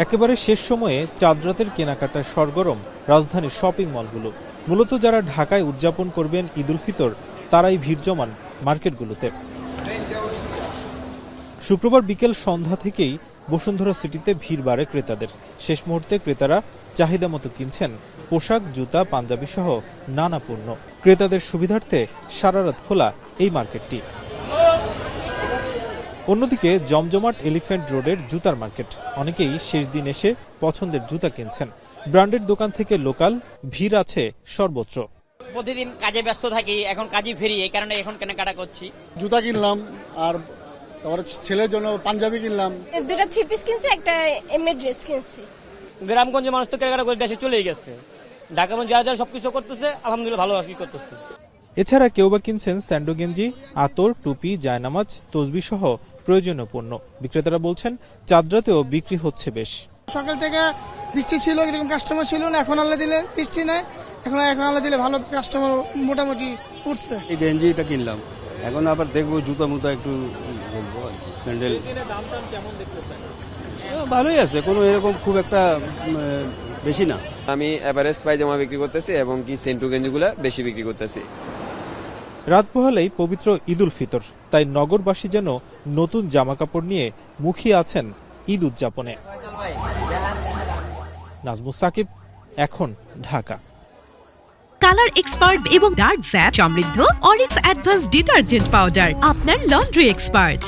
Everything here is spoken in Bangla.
একেবারে শেষ সময়ে চাঁদ রাতের কেনাকাটার সরগরম রাজধানীর শপিং মলগুলো। মূলত যারা ঢাকায় উদযাপন করবেন ঈদ উল ফিতর তারাই ভিড় জমান মার্কেটগুলোতে। শুক্রবার বিকেল সন্ধ্যা থেকেই বসুন্ধরা সিটিতে ভিড় বাড়ে ক্রেতাদের। শেষ মুহূর্তে ক্রেতারা চাহিদা মতো কিনছেন পোশাক, জুতা, পাঞ্জাবি সহ নানা পণ্য। ক্রেতাদের সুবিধার্থে সারারাত খোলা এই মার্কেটটি। অন্যদিকে জমজমাট এলিফ্যান্ট রোডের জুতার মার্কেট। অনেকেই শেষ দিন এসে পছন্দের জুতা কিনছেন। ব্র্যান্ডেড দোকান থেকে লোকাল, ভিড় আছে সর্বত্র। প্রতিদিন কাজে ব্যস্ত থাকি, এখন কাজে ফিরি, এই কারণে এখন কেনাকাটা করছি। জুতা কিনলাম, আর আমার ছেলের জন্য পাঞ্জাবি কিনলাম। দুটো থ্রি পিস কিনছি, একটা এমএ ড্রেস কিনছি। গ্রামগঞ্জে মানুষ তো কেনাকাটা করে দেশে চলেই গেছে। ঢাকা যারা যারা সবকিছু করতেছে, আলহামদুলিল্লাহ ভালো করতেছে। এছাড়া কেউ বা কিনছেন স্যান্ডো গেঞ্জি, আতর, টুপি, জায়নামাজ, তসবি সহ প্রয়োজনীয় পণ্য। বিক্রেতারা বলছেন চাঁদ রাতেও বিক্রি হচ্ছে বেশ। সকাল থেকে বৃষ্টি ছিল, এরকম কাস্টমার ছিল না। এখন আল্লাহ দিলে বৃষ্টি নাই, এখন আল্লাহ দিলে ভালো কাস্টমার মোটামুটি উঠছে। এই গেঞ্জিটা কিনলাম, এখন আবার দেখবো জুতা মুতা একটু দেখবো, স্যান্ডেল। ভালোই আছে, কোনো এরকম খুব একটা বেশি না। আমি এভারেস্ট পায়জামা বিক্রি করতেছি এবং কি সেন্টু গেঞ্জিগুলা বেশি বিক্রি করতেছি। রাত পোহালেই পবিত্র ঈদ উল ফিতর, তাই নগরবাসী যেন নতুন জামাকাপড় নিয়ে মুখিয়ে আছেন ঈদ উদযাপনে। নাজমুস সাকিব, এখন ঢাকা। কালার এক্সপার্ট এবং ডার্ক জ্যাপ সমৃদ্ধ অরিক্স অ্যাডভান্স ডিটারজেন্ট পাউডার, আপনার লন্ড্রি এক্সপার্ট।